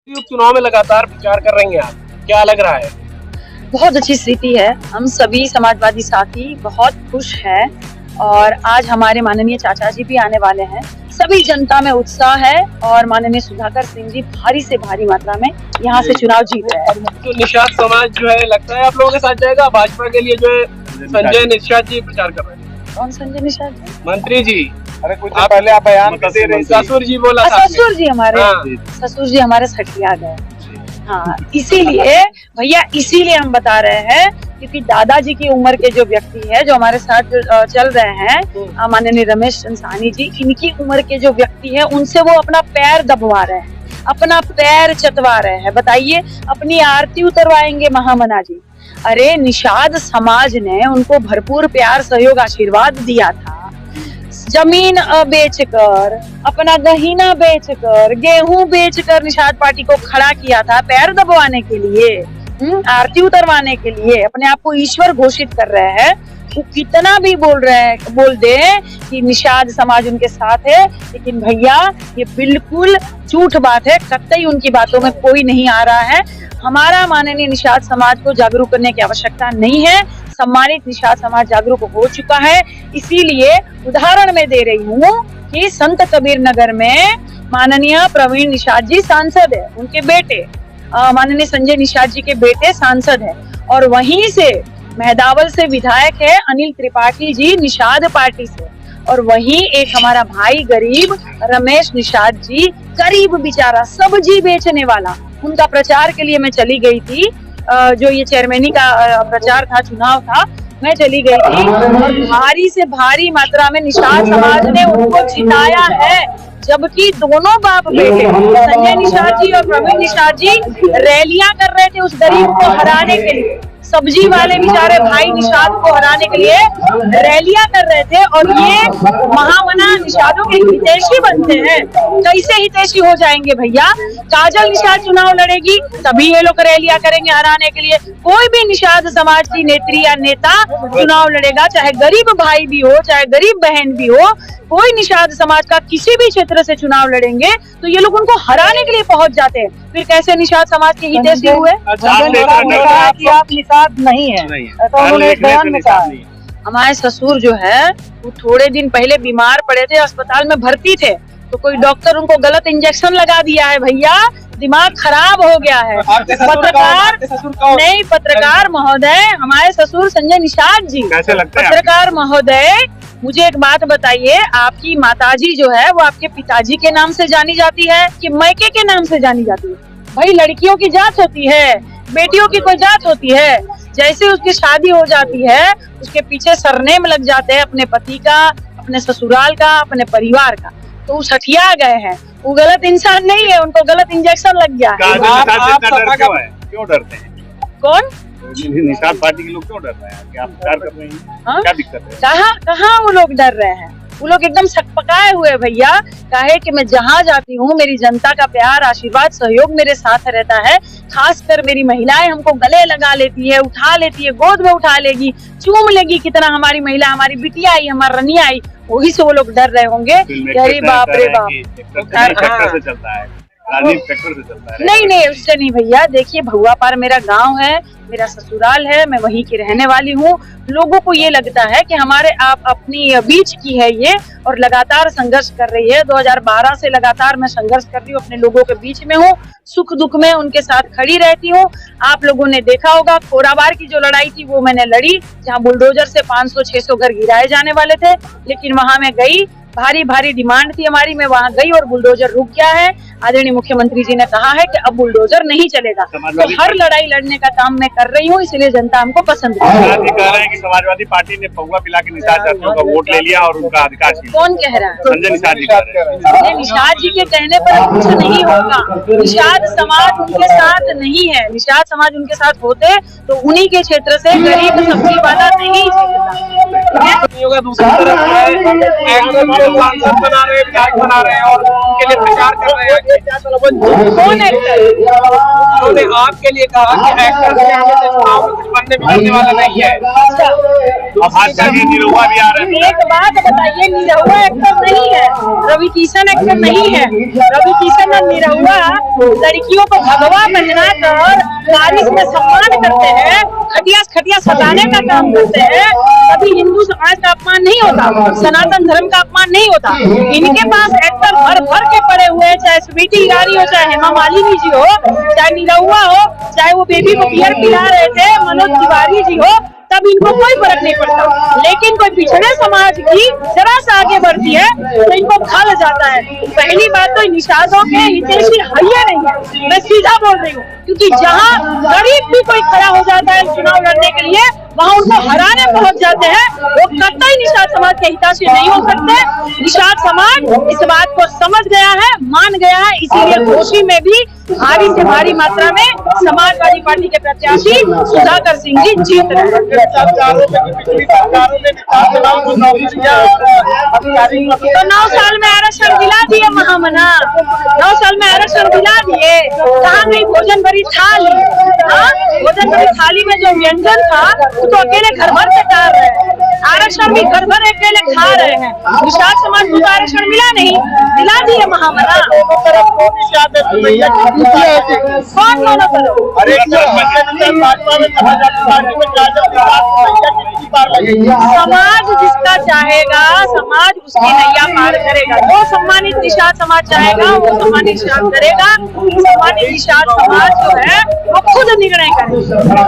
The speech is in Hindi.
चुनाव में लगातार प्रचार कर रही हैं आप, क्या लग रहा है? बहुत अच्छी स्थिति है। हम सभी समाजवादी साथी बहुत खुश हैं और आज हमारे माननीय चाचा जी भी आने वाले हैं। सभी जनता में उत्साह है और माननीय सुधाकर सिंह जी भारी से भारी मात्रा में यहाँ से चुनाव जीत रहे हैं। तो निषाद समाज जो है लगता है आप लोगों के साथ जाएगा। भाजपा के लिए जो है संजय निषाद जी प्रचार कर रहे हैं। कौन संजय निषाद जी? मंत्री जी। अरे कुछ पहले आप बयान दे रहे थे। ससुर जी बोला था। ससुर जी हमारे सठिया गए। हाँ, इसीलिए भैया हम बता रहे हैं क्योंकि दादाजी की उम्र के जो व्यक्ति है जो हमारे साथ चल रहे हैं माननीय रमेश चंद्रानी जी, इनकी उम्र के जो व्यक्ति है उनसे वो अपना पैर दबवा रहे हैं, अपना पैर चतवा रहे हैं। बताइए, अपनी आरती उतरवाएंगे महामना जी। अरे निषाद समाज ने उनको भरपूर प्यार सहयोग आशीर्वाद दिया था। जमीन बेचकर, अपना गहीना बेचकर, गेहूं बेचकर निषाद पार्टी को खड़ा किया था पैर दबवाने के लिए, आरती उतरवाने के लिए। अपने आप को ईश्वर घोषित कर रहे हैं। वो कितना भी बोल दे कि निषाद समाज उनके साथ है, लेकिन भैया ये बिल्कुल झूठ बात है। कतई उनकी बातों में कोई नहीं आ रहा है। हमारा माननीय निषाद समाज को जागरूक करने की आवश्यकता नहीं है। सम्मानित निषाद समाज जागरूक हो चुका है। इसीलिए उदाहरण मैं दे रही हूँ कि संत कबीर नगर में माननीय प्रवीण निषाद जी सांसद है, उनके बेटे माननीय संजय निषाद जी के बेटे सांसद है, और वहीं से मेहदावल से विधायक है अनिल त्रिपाठी जी निषाद पार्टी से, और वहीं एक हमारा भाई गरीब रमेश निषाद जी, गरीब बेचारा सब्जी बेचने वाला, उनका प्रचार के लिए मैं चली गई थी। जो ये चेयरमैनी का प्रचार था, चुनाव था, मैं चली गई थी और भारी से भारी मात्रा में निषाद समाज ने उनको जिताया है। जबकि दोनों बाप बेटे संजय निषाद जी और प्रवीण निषाद जी रैलियां कर रहे थे उस गरीब को हराने के लिए। सब्जी वाले बेचारे भाई निषाद को हराने के लिए रैलियां कर रहे थे, और ये महामना निषादों के हितैषी बनते हैं। कैसे हितैषी हो जाएंगे भैया? काजल निषाद चुनाव लड़ेगी तभी ये लोग रैलियां करेंगे हराने के लिए। कोई भी निषाद समाज की नेत्री या नेता चुनाव लड़ेगा, चाहे गरीब भाई भी हो, चाहे गरीब बहन भी हो, कोई निषाद समाज का किसी भी क्षेत्र से चुनाव लड़ेंगे तो ये लोग उनको हराने के लिए पहुंच जाते हैं। फिर कैसे निषाद समाज के हितैषी हुए? आप निषाद नहीं है तो उन्होंने एक बयान में कहा। हमारे ससुर जो है वो थोड़े दिन पहले बीमार पड़े थे, अस्पताल में भर्ती थे, तो कोई डॉक्टर उनको गलत इंजेक्शन लगा दिया है भैया, दिमाग खराब हो गया है। पत्रकार महोदय, हमारे ससुर संजय निषाद जी। पत्रकार महोदय, मुझे एक बात बताइए, आपकी माताजी जो है वो आपके पिताजी के नाम से जानी जाती है कि मैके के नाम से जानी जाती है? भाई लड़कियों की जांच होती है, बेटियों की कोई जांच होती है? जैसे उसकी शादी हो जाती है उसके पीछे सरनेम लग जाते हैं अपने पति का, अपने ससुराल का, अपने परिवार का, तो वो सठिया गए हैं। वो गलत इंसान नहीं है, उनको गलत इंजेक्शन लग गया है। क्यों डरते हैं? कौन? निषाद पार्टी के लोग क्यों डर रहे हैं? क्या प्रचार कर रहे हैं? क्या दिक्कत है? कहाँ वो लोग डर रहे हैं? वो लोग एकदम सकपकाए हुए भैया। काहे कि मैं जहाँ जाती हूँ मेरी जनता का प्यार, आशीर्वाद, सहयोग मेरे साथ रहता है। खासकर मेरी महिलाएं हमको गले लगा लेती है, उठा लेती है, गोद में उठा लेगी, चूम लेगी। कितना हमारी महिला, हमारी बिटिया आई, हमारी रनिया आई, वही से वो लोग डर रहे होंगे। अरे बाप रे बाप, नहीं उससे नहीं भैया। देखिए, भगवा पार मेरा गांव है, मेरा ससुराल है, मैं वहीं की रहने वाली हूँ। लोगों को ये लगता है कि हमारे आप अपनी बीच की है ये, और लगातार संघर्ष कर रही है। 2012 से लगातार मैं संघर्ष कर रही हूँ, अपने लोगों के बीच में हूँ, सुख दुख में उनके साथ खड़ी रहती हूँ। आप लोगों ने देखा होगा खोराबार की जो लड़ाई थी वो मैंने लड़ी, जहाँ बुलडोजर से 500-600 घर गिराए जाने वाले थे, लेकिन वहां मैं गई, भारी डिमांड थी हमारी, मैं वहां गई और बुलडोजर रुक गया है। आदरणीय मुख्यमंत्री जी ने कहा है कि अब बुलडोजर नहीं चलेगा। तो हर लड़ाई लड़ने का काम मैं कर रही हूँ, इसलिए जनता हमको पसंद है। कह रहे हैं कि समाजवादी पार्टी ने पौवा पिला के निषाद जातियों का वोट ले लिया और उनका अधिकार छीन लिया। कौन कह रहा है? संजय निषाद जी कह रहे हैं। निषाद जी के कहने पर कुछ नहीं होगा। निषाद समाज उनके साथ नहीं है। निषाद समाज उनके साथ होते तो उन्हीं के क्षेत्र से गरीब सब्जी वाला नहीं जीतता। दूसरी तरफ सांसद बना रहे हैं, विधायक बना रहे हैं और उनके लिए प्रचार कर रहे हैं। क्या कौन एक्टर? उन्होंने आपके लिए कहा कि एक्टर से आगे से चुनाव में कुछ बनने बिगड़ने वाला नहीं है। अब भाजपा के निरुआ भी आ रहे हैं। एक बात बताइए, निरहुआ एक्टर नहीं है, रवि किशन एक्टर नहीं है। रवि किशन और निरहुआ लड़कियों को भगवा पहना कर बारिश में सम्मान करते हैं, खटिया सताने का काम करते हैं। कभी हिंदू समाज का अपमान नहीं होता, सनातन धर्म का अपमान नहीं होता। इनके पास एक्टर भर भर के पड़े हुए हैं, चाहे स्मृति ईरानी हो, चाहे हेमा मालिनी जी हो, चाहे निरहुआ हो, चाहे वो बेबी को बियर पिला रहे थे मनोज तिवारी जी हो, तब इनको कोई फर्क नहीं पड़ता। लेकिन कोई पिछड़े समाज की जरा सा आगे बढ़ती है तो इनको खा जाता है। पहली बात तो निषादों के हितैषी हइये नहीं है, मैं सीधा बोल रही हूँ, क्योंकि जहाँ गरीब भी कोई खड़ा हो जाता है चुनाव लड़ने के लिए, वहाँ उनको हराने पहुंच जाते हैं। वो कतई निषाद समाज के हितैषी नहीं हो सकते। निषाद समाज इस बात को समझ गया है, मान गया है, इसीलिए घोषी में भी भारी से भारी मात्रा में समाजवादी पार्टी के प्रत्याशी सुधाकर सिंह जी जीत रहे हैं। तो 9 साल में आरक्षण दिला दिए महामना, 9 साल में आरक्षण दिला दिए। कहाँ गई भोजन भरी थाली? भोजन भरी थाली में जो व्यंजन था तो अकेले घर भर से डाल रहे हैं, आरक्षण भी घर भर अकेले खा रहे हैं। निषाद समाज को आरक्षण मिला नहीं, दिला दिए महामना। कौन दोनों करो? समाज जिसका चाहेगा, समाज उसकी नैया पार करेगा। जो सम्मानित निषाद समाज चाहेगा वो सम्मानित निषाद करेगा। सम्मानित निषाद समाज जो है वो खुद निर्णय करेगा।